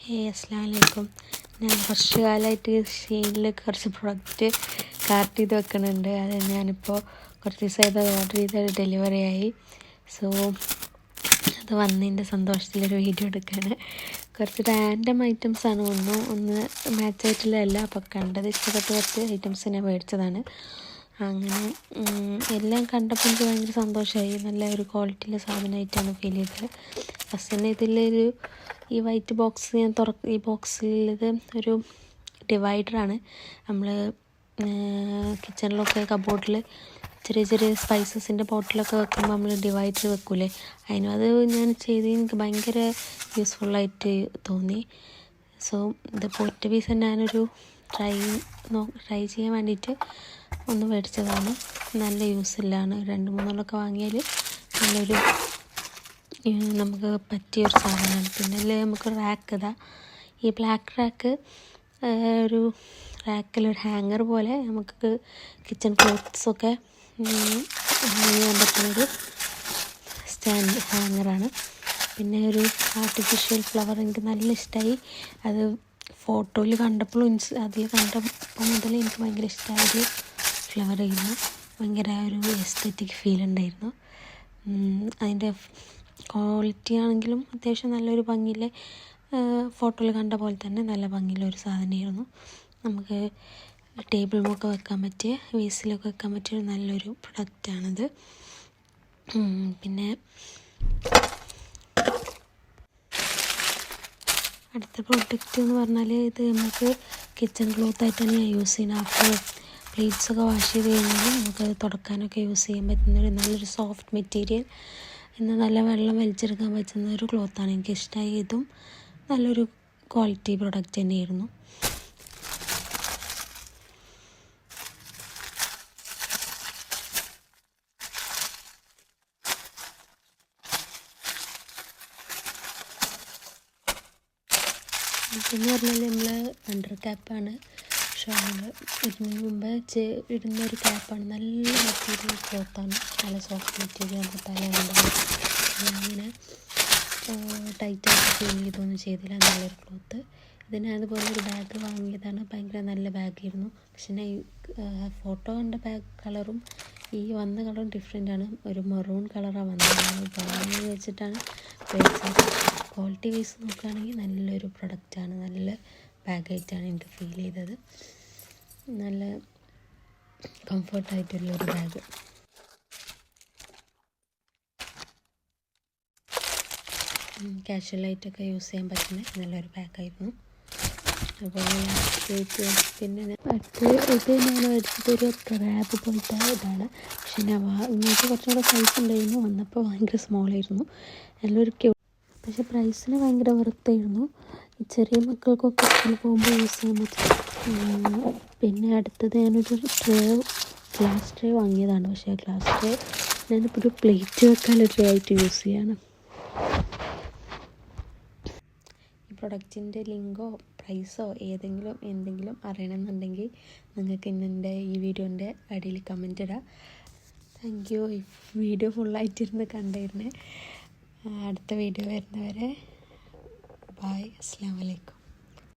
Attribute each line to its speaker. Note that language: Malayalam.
Speaker 1: അസ്സലാമലൈക്കും. ഞാൻ കുറച്ച് കാലമായിട്ട് ഷീനിൽ കുറച്ച് പ്രൊഡക്റ്റ് കാർട്ട് ചെയ്ത് വെക്കുന്നുണ്ട്. അത് ഞാനിപ്പോൾ കുറച്ച് ദിവസമായിട്ട് ഓർഡർ ചെയ്ത് ഡെലിവറി ആയി. സോ അത് വന്നതിൻ്റെ സന്തോഷത്തിലൊരു വീഡിയോ എടുക്കുകയാണ്. കുറച്ച് റാൻഡം ഐറ്റംസാണ്, ഒന്ന് മാച്ച് ആയിട്ടുള്ളതല്ല. അപ്പോൾ കണ്ടത് ഇഷ്ടപ്പെട്ട കുറച്ച് ഐറ്റംസ് ഞാൻ മേടിച്ചതാണ്. അങ്ങനെ എല്ലാം കണ്ടപ്പോൾ എനിക്ക് ഭയങ്കര സന്തോഷമായി. നല്ല ഒരു ക്വാളിറ്റിയുള്ള സാധനമായിട്ടാണ് ഫീൽ ചെയ്തത്. ഫസ്റ്റ് തന്നെ ഇതിലൊരു ഈ വൈറ്റ് ബോക്സ് ഈ ബോക്സിലുള്ളത് ഒരു ഡിവൈഡറാണ്. നമ്മൾ കിച്ചണിലൊക്കെ കബോർഡിൽ ചെറിയ ചെറിയ സ്പൈസസിൻ്റെ ബോട്ടിലൊക്കെ വെക്കുമ്പോൾ നമ്മൾ ഡിവൈഡർ വെക്കൂലേ, അത് ഞാൻ ചെയ്ത് എനിക്ക് ഭയങ്കര യൂസ്ഫുള്ളായിട്ട് തോന്നി. സോ ഇതിപ്പോൾ ഒറ്റ പീസ് ഞാനൊരു ട്രൈ ചെയ്യാൻ വേണ്ടിയിട്ട് ഒന്ന് മേടിച്ചതാണ്. നല്ല യൂസില്ലാണ്. 2-3 വാങ്ങിയാൽ നല്ലൊരു നമുക്ക് പറ്റിയൊരു സാധനമാണ്. പിന്നെ നമുക്ക് റാക്ക് ഈ ബ്ലാക്ക് റാക്ക് ഒരു റാക്കിലൊരു ഹാങ്ങർ പോലെ നമുക്ക് കിച്ചൺ ക്ലോത്ത്സൊക്കെ ചെയ്യാൻ പറ്റുന്നൊരു സ്റ്റാൻഡ് ഹാങ്ങറാണ്. പിന്നെ ഒരു ആർട്ടിഫിഷ്യൽ ഫ്ലവർ എനിക്ക് നല്ല ഇഷ്ടമായി. അത് ഫോട്ടോയിൽ കണ്ടപ്പോഴും അതിൽ കണ്ടപ്പോൾ മുതൽ എനിക്ക് ഭയങ്കര ഇഷ്ടമായൊരു ഫ്ലവറായിരുന്നു. ഭയങ്കര ഒരു എസ്തെറ്റിക് ഫീൽ ഉണ്ടായിരുന്നു. അതിൻ്റെ ക്വാളിറ്റി ആണെങ്കിലും അത്യാവശ്യം നല്ലൊരു ഭംഗിയിലെ ഫോട്ടോയിൽ കണ്ട പോലെ തന്നെ നല്ല ഭംഗിയുള്ള ഒരു സാധനമായിരുന്നു. നമുക്ക് ടേബിളിലൊക്കെ വെക്കാൻ പറ്റിയ, വേസിലൊക്കെ വെക്കാൻ പറ്റിയ നല്ലൊരു പ്രൊഡക്റ്റാണിത്. പിന്നെ അടുത്ത പ്രോഡക്റ്റ് എന്ന് പറഞ്ഞാൽ ഇത് നമുക്ക് കിച്ചൺ ക്ലോത്തായിട്ട് തന്നെയാണ് യൂസ് ചെയ്യുന്നത്. ആഫ്റ്റർ പ്ലേറ്റ്സൊക്കെ വാഷ് ചെയ്ത് കഴിഞ്ഞാൽ നമുക്ക് തുടക്കാനൊക്കെ യൂസ് ചെയ്യാൻ പറ്റുന്നൊരു നല്ലൊരു സോഫ്റ്റ് മെറ്റീരിയൽ, എന്നാൽ നല്ല വെള്ളം വലിച്ചെടുക്കാൻ പറ്റുന്ന ഒരു ക്ലോത്താണ്. എനിക്കിഷ്ടമായി. ഇതും നല്ലൊരു ക്വാളിറ്റി പ്രൊഡക്റ്റ് തന്നെയായിരുന്നു. ഇതെന്ന് പറഞ്ഞാൽ നമ്മൾ അണ്ടർ ക്യാപ്പാണ്. ഇതിന് മുമ്പ് ഇടുന്നൊരു ക്യാപ്പാണ്. നല്ല മെറ്റീരിയൽ ക്ലോത്താണ്, നല്ല സോഫ്റ്റ് മെറ്റീരിയൽ. നമുക്ക് തലയുണ്ടാകും, അങ്ങനെ ടൈറ്റായിട്ട് ഫീൽ ചെയ്തൊന്നും ചെയ്തില്ല. നല്ലൊരു ക്ലോത്ത്. ഇതിന് അതുപോലെ ഒരു ബാഗ് വാങ്ങിയതാണ്. ഭയങ്കര നല്ല ബാഗായിരുന്നു. പക്ഷേ ഞാൻ ഫോട്ടോ കണ്ട ബാഗ് കളറും ഈ വന്ന കളറും ഡിഫറെൻ്റാണ്. ഒരു മെറൂൺ കളറാണ് വന്നത്. വാങ്ങി വെച്ചിട്ടാണ് മേടിച്ചത്. ക്വാളിറ്റി വൈസ് നോക്കുകയാണെങ്കിൽ നല്ലൊരു പ്രൊഡക്റ്റാണ്. നല്ല ബാഗായിട്ടാണ് എനിക്ക് ഫീൽ ചെയ്തത്. നല്ല കംഫർട്ടായിട്ടുള്ളൊരു ബാഗ്. കാഷ്വലായിട്ടൊക്കെ യൂസ് ചെയ്യാൻ പറ്റുന്ന നല്ലൊരു ബാഗായിരുന്നു. അതുപോലെ പിന്നെ ഇത് ഞാൻ മേടിച്ചതൊരു ക്രാബ് പോലത്തെ ഇതാണ്. പക്ഷെ ഇങ്ങനത്തെ കുറച്ചുകൂടെ സൈസ് ഉണ്ടായിരുന്നു. വന്നപ്പോൾ ഭയങ്കര സ്മോളായിരുന്നു. നല്ലൊരു പക്ഷെ പ്രൈസിന് ഭയങ്കര വർത്തായിരുന്നു. ഈ ചെറിയ മക്കൾക്കൊക്കെ സ്കൂളിൽ പോകുമ്പോൾ യൂസ് ചെയ്യാൻ പറ്റും. പിന്നെ അടുത്തത് ഞാനൊരു ഗ്ലാസ് ട്രേ വാങ്ങിയതാണ്. പക്ഷേ ഗ്ലാസ് ട്രേ ഞാനിപ്പോൾ ഒരു പ്ലേറ്റ് വെക്കാനുള്ള ട്രേ ആയിട്ട് യൂസ് ചെയ്യാണ്. ഈ പ്രൊഡക്റ്റിൻ്റെ ലിങ്കോ പ്രൈസോ എന്തെങ്കിലും അറിയണമെന്നുണ്ടെങ്കിൽ നിങ്ങൾക്ക് എൻ്റെ ഈ വീഡിയോൻ്റെ അടിയിൽ കമൻറ്റ് ഇടാം. Thank you. ഈ വീഡിയോ ഫുള്ളായിട്ടിരുന്ന് കണ്ടിരുന്നേ. അടുത്ത വീഡിയോ വരുന്നവരെ ബൈ. അസ്സലാമു അലൈക്കും.